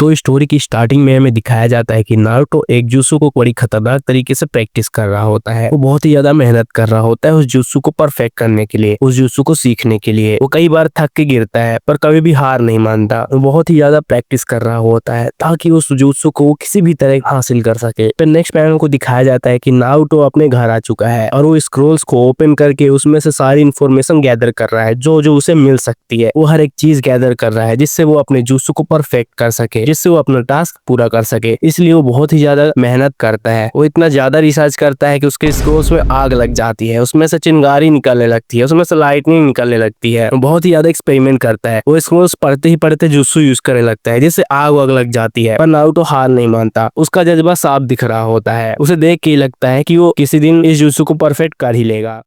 तो स्टोरी की स्टार्टिंग में हमें दिखाया जाता है कि नारुतो एक जुत्सु को बड़ी खतरनाक तरीके से प्रैक्टिस कर रहा होता है। वो बहुत ही ज्यादा मेहनत कर रहा होता है उस जुत्सु को परफेक्ट करने के लिए, उस जुत्सु को सीखने के लिए। वो कई बार थक के गिरता है पर कभी भी हार नहीं मानता। वो बहुत ही ज्यादा प्रैक्टिस कर रहा होता है ताकि उस जुत्सु को वो किसी भी तरह हासिल कर सके। फिर नेक्स्ट पैनल को दिखाया जाता है कि नारुतो अपने घर आ चुका है और वो स्क्रोल्स को ओपन करके उसमें से सारी इंफॉर्मेशन गैदर कर रहा है जो जो उसे मिल सकती है। वो हर एक चीज गैदर कर रहा है जिससे वो अपने जुत्सु को परफेक्ट कर सके, जिससे वो अपना टास्क पूरा कर सके। इसलिए वो बहुत ही ज्यादा मेहनत करता है। वो इतना ज्यादा रिसर्च करता है कि उसके स्क्रोल्स में आग लग जाती है, उसमें से चिंगारी निकलने लगती है, उसमें से लाइटनिंग निकलने लगती है। बहुत ही ज्यादा एक्सपेरिमेंट करता है। वो स्क्रोल्स पढ़ते ही पढ़ते जुत्सु यूज करने लगता है जिससे आग वाग लग जाती है। पर नारुतो हार नहीं मानता। उसका जज्बा साफ दिख रहा होता है। उसे देख के लगता है कि वो किसी दिन इस जुत्सु को परफेक्ट कर ही लेगा।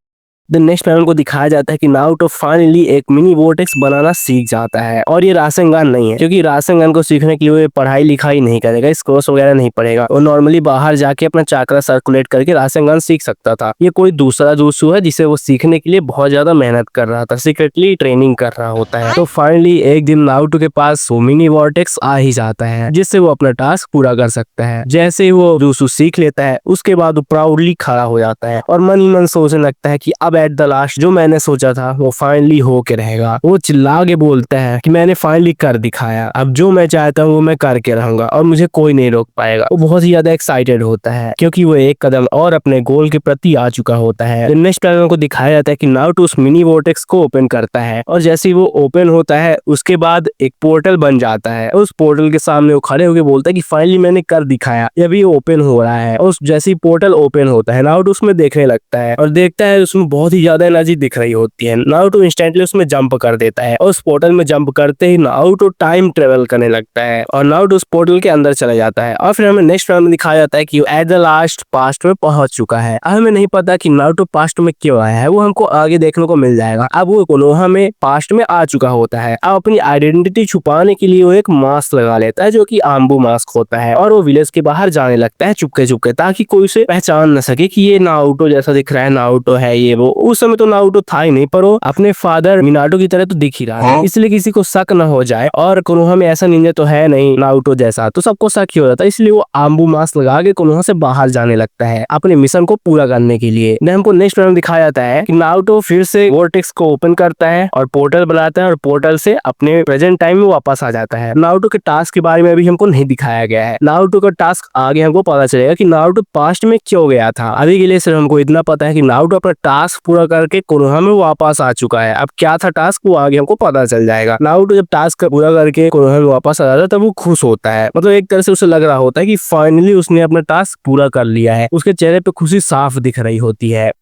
द नेक्स्ट पैनल को दिखाया जाता है कि नारुतो फाइनली एक मिनी वोर्टेक्स बनाना सीख जाता है। और ये रासेंगान नहीं है, क्योंकि रासेंगान को सीखने के लिए वो पढ़ाई लिखाई नहीं करेगा, स्कोर्स वगैरह नहीं पढ़ेगा। वो नॉर्मली बाहर जाके अपना चाकरा सर्कुलेट करके रासेंगान सीख सकता था। ये कोई दूसरा जुत्सु है जिसे वो सीखने के लिए बहुत ज्यादा मेहनत कर रहा था, सीक्रेटली ट्रेनिंग कर रहा होता है। तो फाइनली एक दिन नारुतो के पास वो मिनी वोर्टेक्स आ ही जाता है जिससे वो अपना टास्क पूरा कर सकता है। जैसे ही वो जुत्सु सीख लेता है उसके बाद वो प्राउडली खड़ा हो जाता है और मन ही मन सोचने लगता है कि अब एट द लास्ट जो मैंने सोचा था वो फाइनली हो के रहेगा। वो चिल्ला के बोलता है कि मैंने फाइनली कर दिखाया, अब जो मैं चाहता हूँ वो मैं करके रहूंगा और मुझे कोई नहीं रोक पाएगा। वो बहुत ही ज्यादा एक्साइटेड होता है क्योंकि वो एक कदम और अपने गोल के प्रति आ चुका होता है। नेक्स्ट पैनल को दिखाया जाता है कि नारुतो उस मिनी वोर्टेक्स को ओपन करता है और जैसे ही वो ओपन होता है उसके बाद एक पोर्टल बन जाता है। उस पोर्टल के सामने वो खड़े होकर बोलता है कि फाइनली मैंने कर दिखाया, अभी ओपन हो रहा है। और जैसे ही पोर्टल ओपन होता है नारुतो उसमें देखने लगता है और देखता है उसमें बहुत ही ज्यादा एनर्जी दिख रही होती है। नारुतो इंस्टेंटली उसमें जंप कर देता है और उस पोर्टल में जंप करते ही नारुतो टाइम ट्रेवल करने लगता है और नारुतो उस पोर्टल के अंदर चला जाता है। और फिर हमें नेक्स्ट में दिखाया जाता है कि एट द लास्ट पास्ट में पहुंच चुका है। अब हमें नहीं पता कि नारुतो पास्ट में क्यों आया है, वो हमको आगे देखने को मिल जाएगा। अब वो कोनोहा में पास्ट में आ चुका होता है। अब अपनी आइडेंटिटी छुपाने के लिए वो एक मास्क लगा लेता है जो कि आम्बू मास्क होता है और वो विलेज के बाहर जाने लगता है चुपके चुपके, ताकि कोई उसे पहचान न सके कि ये नारुतो जैसा दिख रहा है, नारुतो है ये वो। उस समय तो नारुतो था ही नहीं, पर वो अपने फादर मिनाटो की तरह तो दिख ही रहा था, इसलिए किसी को शक न हो जाए। और कोनोहा में ऐसा निंजा तो है नहीं नारुतो जैसा, तो सबको शक ही हो जाता है। इसलिए वो आम्बू मास्क लगा के कोनोहा से बाहर जाने लगता है अपने मिशन को पूरा करने के लिए। हमको नेक्स्ट में दिखाया जाता है कि नारुतो फिर से वोर्टेक्स को ओपन करता है और पोर्टल बनाता है और पोर्टल से अपने प्रेजेंट टाइम में वापस आ जाता है। नारुतो के टास्क के बारे में अभी हमको नहीं दिखाया गया है। नारुतो का टास्क आगे हमको पता चलेगा कि नारुतो पास्ट में क्यों गया था। अभी के लिए सिर्फ हमको इतना पता है कि नारुतो अपना टास्क पूरा करके कोनोहा में वापस आ चुका है। अब क्या था टास्क वो आगे हमको पता चल जाएगा। नारुतो जब टास्क पूरा करके कोनोहा में वापस आ जाता है तब वो खुश होता है, मतलब एक तरह से उसे लग रहा होता है कि फाइनली उसने अपना टास्क पूरा कर लिया है। उसके चेहरे पे खुशी साफ दिख रही होती है।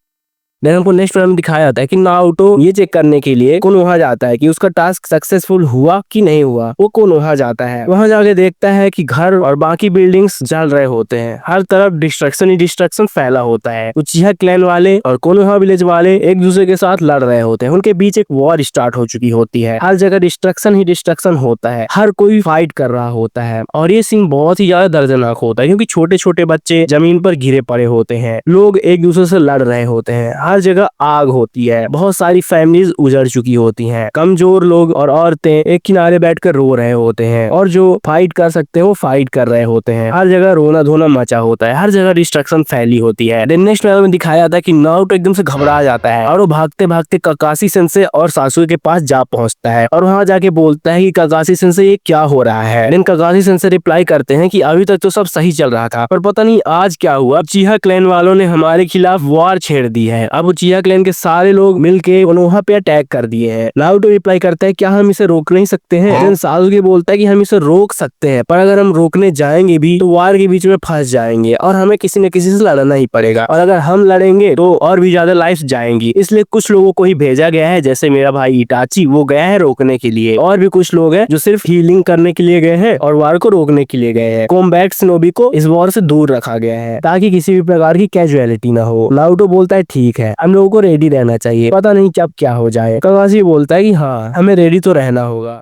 देन हमको नेक्स्ट में दिखाया जाता है कि नारुतो ये चेक करने के लिए कोनोहा जाता है कि उसका टास्क सक्सेसफुल हुआ कि नहीं हुआ। वो कोनोहा जाता है, वहां जाके देखता है कि घर और बाकी बिल्डिंग्स जल रहे होते हैं, हर तरफ डिस्ट्रक्शन ही डिस्ट्रक्शन फैला होता है। उचिहा क्लैन वाले और कोनोहा विलेज वाले एक दूसरे के साथ लड़ रहे होते हैं, उनके बीच एक वॉर स्टार्ट हो चुकी होती है। हर जगह डिस्ट्रक्शन ही डिस्ट्रक्शन होता है, हर कोई फाइट कर रहा होता है और ये सीन बहुत ही ज्यादा दर्दनाक होता है क्योंकि छोटे छोटे बच्चे जमीन पर गिरे पड़े होते हैं, लोग एक दूसरे से लड़ रहे होते हैं, हर जगह आग होती है, बहुत सारी फैमिलीज उजड़ चुकी होती हैं, कमजोर लोग और औरतें एक किनारे बैठकर रो रहे होते हैं और जो फाइट कर सकते हैं वो फाइट कर रहे होते हैं। हर जगह रोना धोना मचा होता है, हर जगह डिस्ट्रक्शन फैली होती है। नेक्स्ट में दिखाया जाता है कि नारुतो एकदम से घबरा जाता है और वो भागते भागते काकाशी सेंसे और सासुए के पास जा पहुंचता है और वहां जाके बोलता है कि काकाशी सेंसे ये क्या हो रहा है। लेकिन काकाशी सेंसे रिप्लाई करते हैं कि अभी तक तो सब सही चल रहा था, पर पता नहीं आज क्या हुआ, उचिहा क्लैन वालों ने हमारे खिलाफ वॉर छेड़ दी है। अब उचिहा क्लैन के सारे लोग मिलके कोनोहा पे अटैक कर दिए हैं। नारुतो रिप्लाई करता है क्या हम इसे रोक नहीं सकते हैं। देन सासुके बोलता है कि हम इसे रोक सकते हैं, पर अगर हम रोकने जाएंगे भी तो वार के बीच में फंस जाएंगे और हमें किसी न किसी से लड़ना ही पड़ेगा, और अगर हम लड़ेंगे तो और भी ज्यादा लाइफ जाएंगी। इसलिए कुछ लोगों को ही भेजा गया है, जैसे मेरा भाई इटाची, वो गया है रोकने के लिए, और भी कुछ लोग हैं जो सिर्फ हीलिंग करने के लिए गए हैं और वार को रोकने के लिए गए हैं। कॉम्बैट शिनोबी को इस वॉर से दूर रखा गया है ताकि किसी भी प्रकार की कैजुअलिटी ना हो। नारुतो बोलता है ठीक है, हम लोगों को रेडी रहना चाहिए, पता नहीं कब क्या हो जाए। काकाशी बोलता है कि हाँ हमें रेडी तो रहना होगा।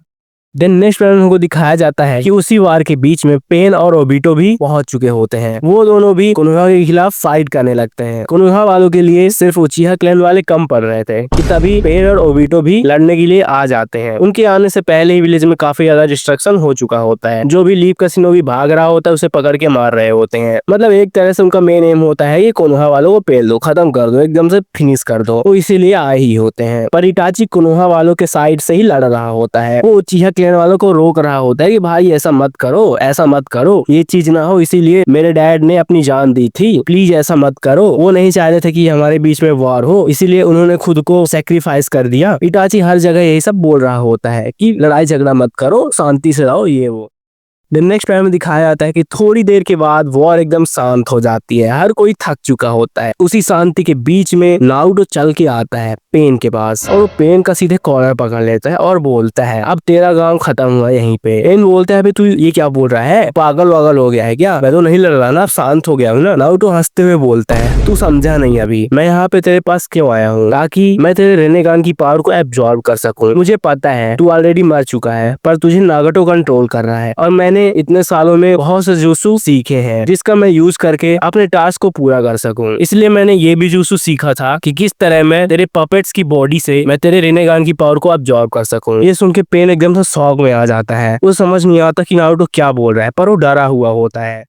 देन नेक्स्ट पैनल को दिखाया जाता है कि उसी वार के बीच में पेन और ओबिटो भी पहुंच चुके होते हैं। वो दोनों भी कोनोहा के खिलाफ फाइट करने लगते हैं। कोनोहा वालों के लिए सिर्फ उचिहा क्लैन वाले कम पड़ रहे थे कि तभी पेन और ओबिटो भी लड़ने के लिए आ जाते हैं। उनके आने से पहले ही विलेज में काफी ज्यादा डिस्ट्रक्शन हो चुका होता है। जो भी लीफ का शिनोबी भाग रहा होता है उसे पकड़ के मार रहे होते हैं। मतलब एक तरह से उनका मेन एम होता है ये कोनोहा वालों को पेल दो, खत्म कर दो, एकदम से फिनिश कर दो। वो इसीलिए आए ही होते हैं। पर इटाची कोनोहा वालों के साइड से ही लड़ रहा होता है। वो उचिहा क्लैन वालों को रोक रहा होता है कि भाई ऐसा मत करो, ऐसा मत करो, ये चीज ना हो, इसीलिए मेरे डैड ने अपनी जान दी थी, प्लीज ऐसा मत करो। वो नहीं चाहते थे कि हमारे बीच में वॉर हो, इसीलिए उन्होंने खुद को सेक्रीफाइस कर दिया। इटाची हर जगह यही सब बोल रहा होता है कि लड़ाई झगड़ा मत करो, शांति से रहो, ये वो। देन नेक्स्ट पैनल में दिखाया जाता है कि थोड़ी देर के बाद वॉर एकदम शांत हो जाती है। हर कोई थक चुका होता है। उसी शांति के बीच में नारुतो चल के आता है पेन के पास और वो पेन का सीधे कॉलर पकड़ लेता है और बोलता है अब तेरा काम खत्म हुआ यहीं पे। पेन बोलता है तू ये क्या बोल रहा है, पागल वागल हो गया है क्या, मैं तो नहीं लड़ रहा ना, शांत हो गया हूँ ना। नारुतो हंसते हुए बोलता है तू समझा नहीं अभी, मैं यहाँ पे तेरे पास क्यों आया हूँ, ताकि मैं तेरे रेनेगान की पावर को एब्जॉर्ब कर सकूँ। मुझे पता है तू ऑलरेडी मर चुका है, पर तुझे नागटो कंट्रोल कर रहा है और मैंने इतने सालों में बहुत से जुत्सु सीखे हैं जिसका मैं यूज करके अपने टास्क को पूरा कर सकूं। इसलिए मैंने ये भी जुत्सु सीखा था कि किस तरह मैं तेरे पपेट्स की बॉडी से मैं तेरे रेनेगान की पावर को अब्सॉर्ब कर सकूं। ये सुन के पेन एकदम से शॉक में आ जाता है। वो समझ नहीं आता कि नारुतो क्या बोल रहा है, पर वो डरा हुआ होता है।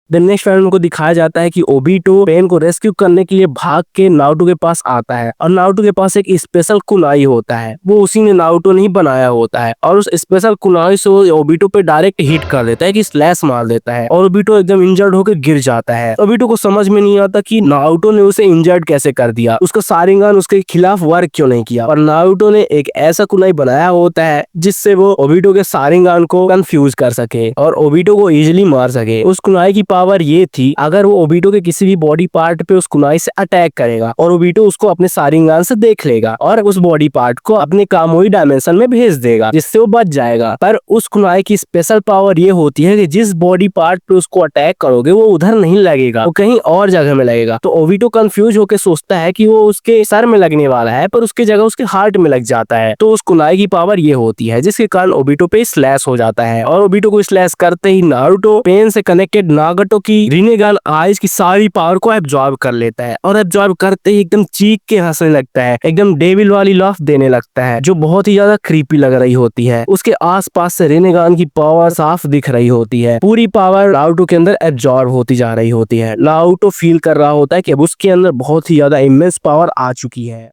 देन नेक्स्ट पैनल को दिखाया जाता है कि ओबिटो पेन को रेस्क्यू करने के लिए भाग के नारुतो के पास आता है और नारुतो के पास एक स्पेशल कुनाई होता है। वो उसी ने नारुतो ने ही बनाया होता है और उस स्पेशल कुनाई से वो ओबिटो पे डायरेक्ट हिट कर देता है कि स्लैश मार देता है और ओबिटो एकदम इंजर्ड होकर गिर जाता है। ओबिटो को समझ में नहीं आता कि नारुतो ने उसे इंजर्ड कैसे कर दिया, उसका शारिंगान उसके खिलाफ वर्क क्यों नहीं किया। और नारुतो ने एक ऐसा कुनाई बनाया होता है जिससे वो ओबिटो के शारिंगान को कंफ्यूज कर सके और ओबिटो को इजिली मार सके। उस कुनाई की पावर ये थी अगर वो ओबिटो के किसी भी बॉडी पार्ट पे उस कुनाई से अटैक करेगा और ओबिटो उसको अपने शारिंगान से देख लेगा और उस बॉडी पार्ट को अपने कामोई डायमेंशन में भेज देगा जिससे वो बच जाएगा। पर उस कुनाई की स्पेशल पावर ये होती है कि जिस बॉडी पार्ट पे उसको अटैक करोगे वो उधर नहीं लगेगा, वो कहीं और जगह में लगेगा। तो ओबिटो कंफ्यूज होकर सोचता है कि वो उसके सर में लगने वाला है पर उसकी जगह उसके हार्ट में लग जाता है। तो उस कुनाई की पावर ये होती है जिसके कारण ओबिटो पे स्लैश हो जाता है और ओबिटो को स्लैश करते ही नारुतो पेन से कनेक्टेड नागटो की रिनेगान आइज की सारी पावर को एब्जॉर्ब कर लेता है और एब्जॉर्ब करते ही एकदम चीख के हंसने लगता है, एकदम डेविल वाली लाफ देने लगता है जो बहुत ही ज्यादा क्रीपी लग रही होती है। उसके आसपास से रिनेगान की पावर साफ दिख रही होती है, पूरी पावर नारुतो के अंदर एब्जॉर्ब होती जा रही होती है। नारुतो फील कर रहा होता है कि अब उसके अंदर बहुत ही ज्यादा इमेंस पावर आ चुकी है।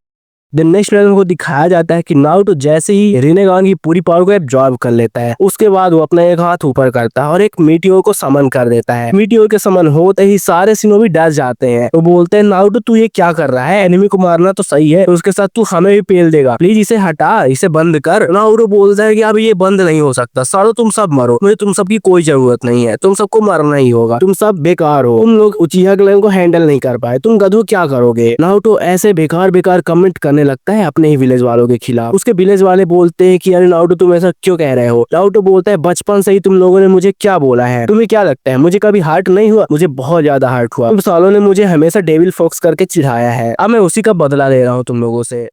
देन नेक्स्ट पैनल को दिखाया जाता है कि नारुतो जैसे ही रिनेगान की पूरी पावर को एब्जॉर्ब कर लेता है उसके बाद वो अपना एक हाथ ऊपर करता है और एक मीटियोर को समन कर देता है। मीटियोर के समन होते ही सारे शिनोबी डर जाते हैं। वो बोलते हैं नारुतो तू ये क्या कर रहा है, एनिमी को मारना तो सही है, उसके साथ तू हमें भी पेल देगा, प्लीज इसे हटा, इसे बंद कर। नारुतो बोलता है कि अब ये बंद नहीं हो सकता, सारो तुम सब मरो, मुझे तुम सबकी कोई जरूरत नहीं है, तुम सबको मरना ही होगा, तुम सब बेकार हो, तुम लोग उचिहा क्लैन को हैंडल नहीं कर पाए, तुम गधों क्या करोगे। नारुतो ऐसे बेकार बेकार कमेंट करने लगता है अपने ही विलेज वालों के खिलाफ। उसके विलेज वाले बोलते हैं कि अरे नारुतो तुम ऐसा क्यों कह रहे हो। नारुतो बोलता है बचपन से ही तुम लोगों ने मुझे क्या बोला है, तुम्हें क्या लगता है मुझे कभी हर्ट नहीं हुआ, मुझे बहुत ज्यादा हर्ट हुआ। तुम सालों ने मुझे हमेशा डेविल फॉक्स करके चिढ़ाया है, अब मैं उसी का बदला ले रहा हूँ तुम लोगों से।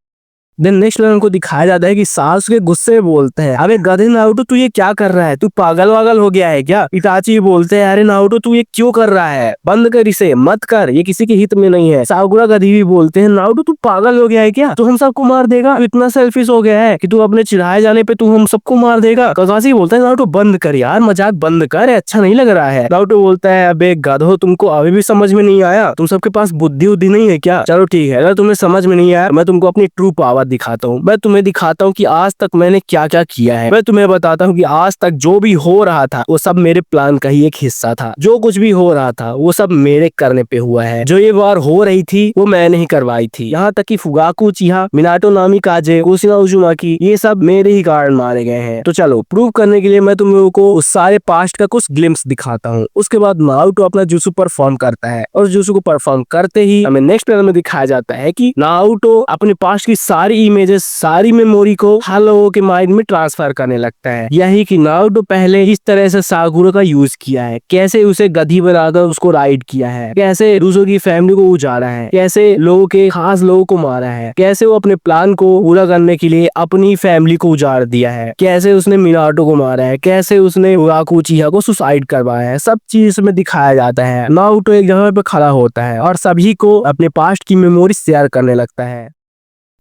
देन नेक्स्ट लेवल को दिखाया जाता है कि सास के गुस्से में बोलते हैं अबे गधे नारुतो तू ये क्या कर रहा है, तू पागल वागल हो गया है क्या। इटाची बोलते हैं अरे नारुतो तू ये क्यों कर रहा है, बंद कर इसे, मत कर, ये किसी के हित में नहीं है। साकुरा गधी भी बोलते हैं नारुतो तू पागल हो गया है क्या, तू हम सबको मार देगा, तू इतना सेल्फिश हो गया है कि तू अपने चिढ़ाए जाने पे तू हम सबको मार देगा। ककाशी बोलता है नारुतो बंद कर यार, मजाक बंद कर, अच्छा नहीं लग रहा है। नारुतो बोलता है अबे गधो तुमको अभी भी समझ में नहीं आया, तुम सबके पास बुद्धि उद्धि नहीं है क्या, चलो ठीक है, अगर तुम्हें समझ में नहीं आया मैं तुमको अपनी ट्रू पावर दिखाता हूँ। मैं तुम्हें दिखाता हूँ कि आज तक मैंने क्या क्या किया है। मैं तुम्हें बताता हूँ कि आज तक जो भी हो रहा था वो सब मेरे प्लान का ही एक हिस्सा था। जो कुछ भी हो रहा था वो सब मेरे करने पे हुआ है। जो ये वार हो रही थी वो मैंने ही करवाई थी। यहाँ तक कि फुगाकू उचिहा, मिनाटो नामी काजे, कुशिना उजुमाकी, ये सब मेरे ही कारण मारे गए हैं। तो चलो प्रूव करने के लिए मैं तुम लोगों को उस सारे पास्ट का कुछ ग्लिम्स दिखाता हूँ। उसके बाद नारुतो अपना जुत्सु परफॉर्म करता है और जुत्सु को परफॉर्म करते ही हमें नेक्स्ट पैनल में दिखाया जाता है कि नारुतो अपने पास्ट की सारी सारी इमेजेस, सारी मेमोरी को हर लोगों के माइंड में ट्रांसफर करने लगता है। यही कि नारुतो पहले इस तरह से साकुरा का यूज किया है, कैसे उसे गधी बनाकर उसको राइड किया है, कैसे रूसो की फैमिली को उजाड़ा है, कैसे लोगों के खास लोगों को मारा है, कैसे वो अपने प्लान को पूरा करने के लिए अपनी फैमिली को उजाड़ दिया है, कैसे उसने मिनाटो को मारा है, कैसे उसने उराको उचिहा को सुसाइड करवाया है। सब चीज इसमें दिखाया जाता है। नारुतो एक जगह पे खड़ा होता है और सभी को अपने पास्ट की मेमोरी शेयर करने लगता है।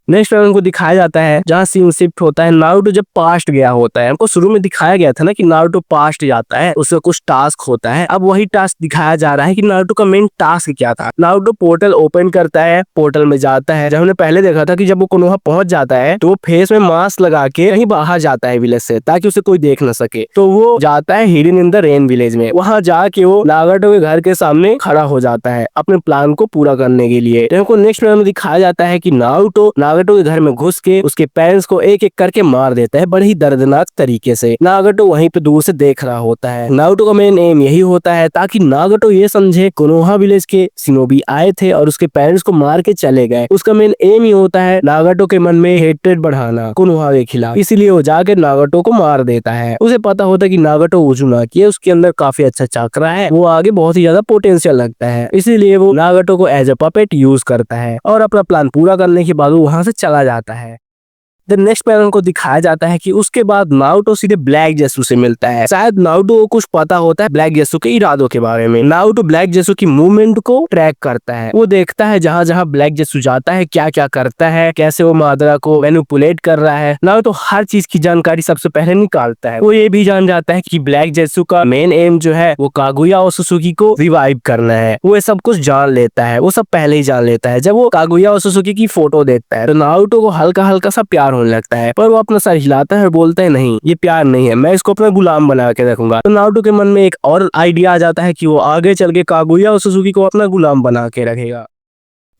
नेक्स्ट उनको दिखाया जाता है जहाँ सीन शिफ्ट होता है, नारुतो जब पास्ट गया होता है। हमको शुरू में दिखाया गया था ना कि नारुतो पास्ट जाता है, उसका कुछ टास्क होता है। अब वही टास्क दिखाया जा रहा है कि नारुतो का मेन टास्क क्या था। नारुतो पोर्टल ओपन करता है, पोर्टल में जाता है। जब हमने पहले देखा था कि जब वो कोनोहा पहुंच जाता है तो वो फेस में मास्क लगा के कहीं बाहर जाता है विलेज से, ताकि उसे कोई देख न सके। तो वो जाता है hidden in the rain village में। वहां जाके वो नागाटो के घर के सामने खड़ा हो जाता है अपने प्लान को पूरा करने के लिए। तो हमको नेक्स्ट में दिखाया जाता है कि नारुतो नागाटो के घर में घुस के उसके पेरेंट्स को एक एक करके मार देता है, बड़ी ही दर्दनाक तरीके से। नागाटो वहीं पे दूर से देख रहा होता है। नारुतो का मेन एम यही होता है ताकि नागाटो ये समझे कोनोहा विलेज के शिनोबी आए थे और उसके पेरेंट्स को मार के चले गए। उसका मेन एम ही होता है नागाटो के मन में हेट्रेड बढ़ाना कोनोहा के खिलाफ। इसीलिए वो जाके नागाटो को मार देता है। उसे पता होता है कि नागाटो उजुनाकी है, उसके अंदर काफी अच्छा चक्रा है, वो आगे बहुत ही ज्यादा पोटेंशियल लगता है। इसीलिए वो नागाटो को एज ए पपेट यूज करता है और अपना प्लान पूरा करने के बाद वो वहां से चला जाता है। देन नेक्स्ट पैनल को दिखाया जाता है कि उसके बाद नारुतो सीधे ब्लैक जेसु से मिलता है। शायद नारुतो को कुछ पता होता है ब्लैक जेसु के इरादों के बारे में। नारुतो ब्लैक जेसु की मूवमेंट को ट्रैक करता है। वो देखता है जहाँ जहाँ ब्लैक जेसु जाता है क्या क्या करता है, कैसे वो मादरा को मैनिपुलेट कर रहा है। नारुतो हर चीज की जानकारी सबसे पहले निकालता है। वो ये भी जान जाता है कि ब्लैक जेसु का मेन एम जो है वो कागुया ओसुसुकी को रिवाइव करना है। वो ये सब कुछ जान लेता है, वो सब पहले ही जान लेता है। जब वो कागुया ओसुसुकी की फोटो देखता है तो नारुतो को हल्का हल्का सा प्यार होने लगता है, पर वो अपना सर हिलाता है और बोलता है नहीं, ये प्यार नहीं है, मैं इसको अपना गुलाम बना के रखूंगा। तो नारुतो के मन में एक और आइडिया आ जाता है कि वो आगे चल के कागुया ओसुसुकी को अपना गुलाम बना के रखेगा।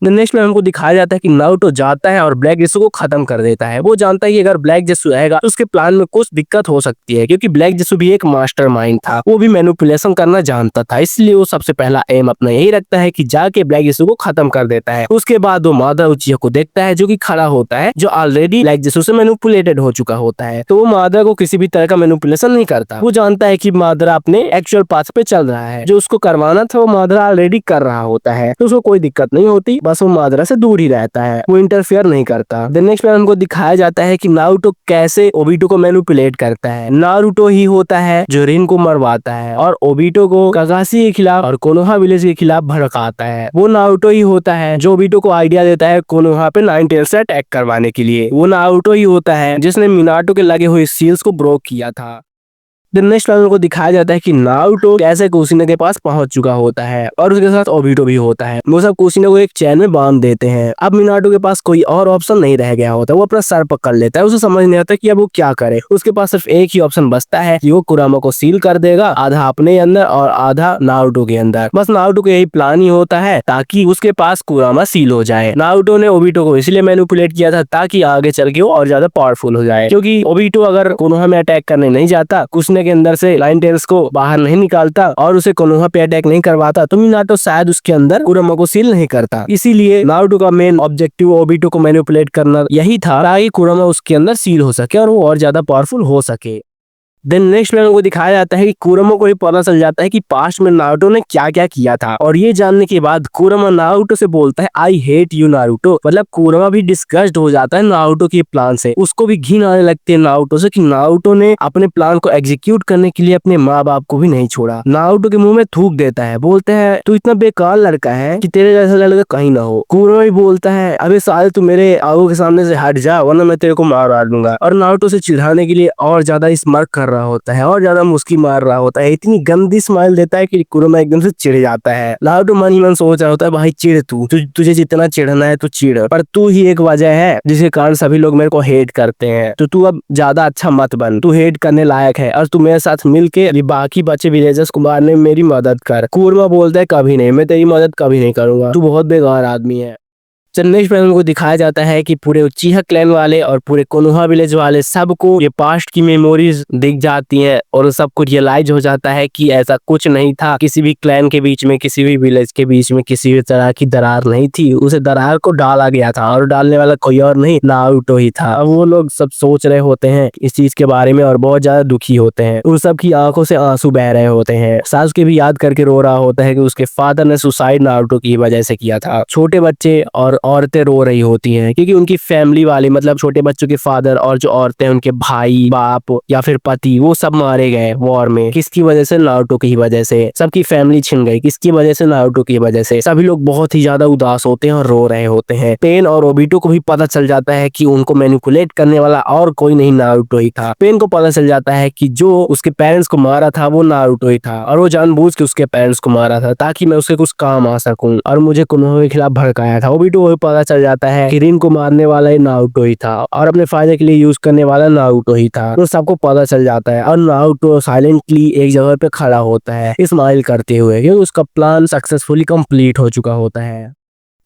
नेक्स्ट में हमको दिखाया जाता है कि नारुतो जाता है और ब्लैक जेसु को खत्म कर देता है। वो जानता है कि अगर ब्लैक जेसु आएगा तो उसके प्लान में कुछ दिक्कत हो सकती है, क्योंकि ब्लैक जेसु भी एक मास्टरमाइंड था, वो भी मैनिपुलेशन करना जानता था। इसलिए वो सबसे पहला एम अपना यही रखता है कि जाके ब्लैक जेसु को खत्म कर देता है। उसके बाद वो मादरा उचिहा को देखता है जो कि खड़ा होता है, जो ऑलरेडी ब्लैक जेसु से मैनिपुलेटेड हो चुका होता है। तो वो मादरा को किसी भी तरह का मैनिपुलेशन नहीं करता। वो जानता है कि मादरा अपने एक्चुअल पाथ पे चल रहा है, जो उसको करवाना था वो मादरा ऑलरेडी कर रहा होता है, तो उसको कोई दिक्कत नहीं होती। बस वो मादरा से दूर ही रहता है, वो इंटरफेयर नहीं करता। देन नेक्स्ट में हमको दिखाया जाता है कि नारुतो कैसे ओबिटो को मैनिपुलेट करता है। नारुतो ही होता है जो रिन को मरवाता है और ओबिटो को कागाशी के खिलाफ और कोनोहा विलेज के खिलाफ भड़काता है। वो नारुतो ही होता है जो ओबिटो को आइडिया देता है कोनोहा पे नाइन टेल्स से अटैक करवाने के लिए। वो नारुतो ही होता है जिसने मिनाटो के लगे हुए सील्स को ब्रोक किया था। नेक्स्ट वाले को दिखाया जाता है कि नारुतो कैसे कुशिने के पास पहुंच चुका होता है और उसके साथ ओबिटो भी होता है। वो सब कुशिने को एक चैन में बांध देते हैं। अब मिनाटो के पास कोई और ऑप्शन नहीं रह गया होता। वो अपना सर पकड़ लेता है, उसे समझ नहीं आता कि अब वो क्या करे। उसके पास सिर्फ एक ही ऑप्शन बचता है कि वो कुरामा को सील कर देगा, आधा अपने अंदर और आधा नारुतो के अंदर। बस नारुतो को यही प्लान ही होता है ताकि उसके पास कुरामा सील हो जाए। नारुतो ने ओबिटो को इसलिए मैनिपुलेट किया था ताकि आगे चल के वो और ज्यादा पावरफुल हो जाए, क्योंकि ओबिटो अगर कोनोहा में अटैक करने नहीं जाता, कुशिने के अंदर से नाइन टेल्स को बाहर नहीं निकालता और उसे कोनोहा पे अटैक नहीं करवाता, तो मिनाटो शायद उसके अंदर कुरामा को सील नहीं करता। इसीलिए नारुतो का मेन ऑब्जेक्टिव ओबिटो को मैनिपुलेट करना यही था ताकि कुरामा उसके अंदर सील हो सके और वो और ज्यादा पावरफुल हो सके। देन नेक्स्ट में को दिखाया जाता है कि कुरामा को भी पता चल जाता है कि पास्ट में नारुतो ने क्या क्या किया था, और ये जानने के बाद कुरामा नारुतो से बोलता है आई हेट यू नारुतो। मतलब कुरामा भी डिस्गस्ट हो जाता है नारुतो के प्लान से। उसको भी घिन आने लगती है नारुतो से कि नारुतो ने अपने प्लान को एग्जीक्यूट करने के लिए अपने माँ बाप को भी नहीं छोड़ा। नारुतो के मुंह में थूक देता है, बोलते है तू इतना बेकार लड़का है कि तेरे जैसा लड़का कहीं ना हो। कुरामा भी बोलता है अबे साले तू मेरे आंखों के सामने से हट जा वरना मैं तेरे को मार दूंगा। और नारुतो से चिढ़ाने के लिए और ज्यादा स्मार्ट कर रहा होता है और ज्यादा मुस्की मार रहा होता है। इतनी गंदी स्माइल देता है कि कुरामा एकदम से चिढ़ जाता है। नारुतो मन ही मन सोच रहा होता है भाई चिढ़ तुझे जितना चिढ़ना है तू चिढ़, पर तू ही एक वजह है जिसके कारण सभी लोग मेरे को हेट करते हैं। तो तू अब ज्यादा अच्छा मत बन, तू हेट करने लायक है और तू मेरे साथ मिलके बाकी बचे विलेजर्स को मारने में मेरी मदद कर। कुरामा बोलता है कभी नहीं, मैं तेरी मदद कभी नहीं करूंगा, तू बहुत बेकार आदमी है। नेक्स्ट में हमको दिखाया जाता है कि पूरे उचिहा क्लैन वाले और पूरे कोनोहा विलेज वाले सबको ये पास्ट की मेमोरीज दिख जाती हैं और सबको रियलाइज हो जाता है कि ऐसा कुछ नहीं था, किसी भी क्लैन के बीच में, किसी भी विलेज के बीच में किसी भी तरह की दरार नहीं थी, उसे दरार को डाला गया था और डालने वाला कोई और नहीं, नारुतो ही था। अब वो लोग सब सोच रहे होते हैं इस चीज के बारे में और बहुत ज्यादा दुखी होते हैं। उन सब की आंखों से आंसू बह रहे होते हैं। सासुके भी याद करके रो रहा होता है कि उसके फादर ने सुसाइड नारुतो की वजह से किया था। छोटे बच्चे और औरतें रो रही होती हैं क्योंकि उनकी फैमिली वाली, मतलब छोटे बच्चों के फादर और जो औरतें उनके भाई, बाप या फिर पति, वो सब मारे गए वॉर में। किसकी वजह से? नारुतो की वजह से। सबकी फैमिली छिन गई। किसकी वजह से? नारुतो की वजह से। सभी लोग बहुत ही ज्यादा उदास होते हैं और रो रहे होते हैं। पेन और ओबिटो को भी पता चल जाता है कि उनको मैनिपुलेट करने वाला और कोई नहीं, नारुतो ही था। पेन को पता चल जाता है कि जो उसके पेरेंट्स को मारा था वो नारुतो ही था और वो जानबूझ के उसके पेरेंट्स को मारा था ताकि मैं उसके कुछ काम आ सकूं और मुझे कोनोहा के खिलाफ भड़काया था। ओबिटो को भी पता चल जाता है कि रिन को मारने वाला ही नारुतो ही था और अपने फायदे के लिए यूज करने वाला नारुतो ही था। तो सबको पता चल जाता है और नारुतो साइलेंटली एक जगह पे खड़ा होता है स्माइल करते हुए क्योंकि उसका प्लान सक्सेसफुली कंप्लीट हो चुका होता है।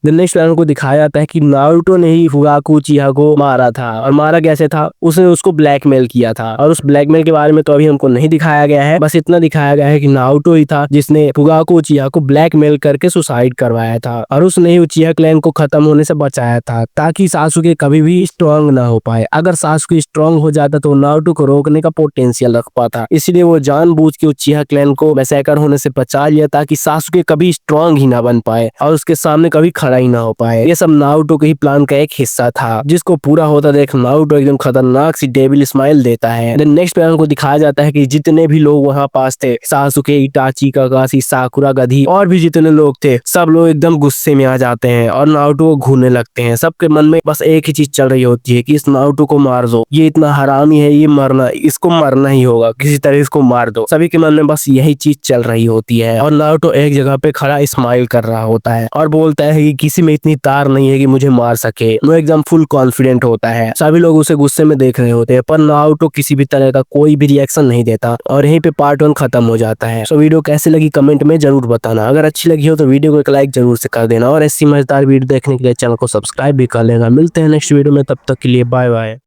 नेक्स्ट प्लान को दिखाया जाता है कि नारुतो ने ही फुगाकू उचिहा को मारा था और मारा कैसे था? उसने उसको ब्लैकमेल किया था और उस ब्लैकमेल के बारे में तो अभी हमको नहीं दिखाया गया है, बस इतना दिखाया गया है कि नारुतो ही था जिसने फुगाकू उचिहा को ब्लैकमेल करके सुसाइड करवाया था और उसने ही उचिहा क्लैन को खत्म होने से बचाया था ताकि सासुके कभी भी स्ट्रांग ना हो पाए। अगर सासुके स्ट्रांग हो जाता तो नारुतो को रोकने का पोटेंशियल रख पाता, इसलिए वो जानबूझ के उचिहा क्लैन को मैसेकर होने से बचा लिया ताकि सासुके कभी स्ट्रांग ही ना बन पाए और उसके सामने कभी ही ना हो पाए। ये सब नारुतो के ही प्लान का एक हिस्सा था जिसको पूरा होता देख नारुतो एकदम खतरनाक सी डेविल स्माइल देता है। देन नेक्स्ट प्लान को दिखाया जाता है कि जितने भी लोग वहां पास थे, सासुके, इटाची, काकाशी, साकुरा, गधी और भी जितने लोग थे, सब लोग एकदम गुस्से में आ जाते हैं और नारुतो को घूरने लगते हैं। सबके मन में बस एक ही चीज चल रही होती है कि इस नारुतो को मार दो, ये इतना हरामी है, ये मरना, इसको मरना ही होगा, किसी तरह इसको मार दो। सभी के मन में बस यही चीज चल रही होती है और नारुतो एक जगह पे खड़ा स्माइल कर रहा होता है और बोलता है कि किसी में इतनी तार नहीं है कि मुझे मार सके। वो एकदम फुल कॉन्फिडेंट होता है। सभी लोग उसे गुस्से में देख रहे होते हैं पर नारुतो किसी भी तरह का कोई भी रिएक्शन नहीं देता और यहीं पे पार्ट 1 खत्म हो जाता है। सो वीडियो कैसे लगी कमेंट में जरूर बताना। अगर अच्छी लगी हो तो वीडियो को एक लाइक जरूर से कर देना और ऐसी मजेदार वीडियो देखने के लिए चैनल को सब्सक्राइब भी कर लेना। मिलते हैं नेक्स्ट वीडियो में, तब तक के लिए बाय बाय।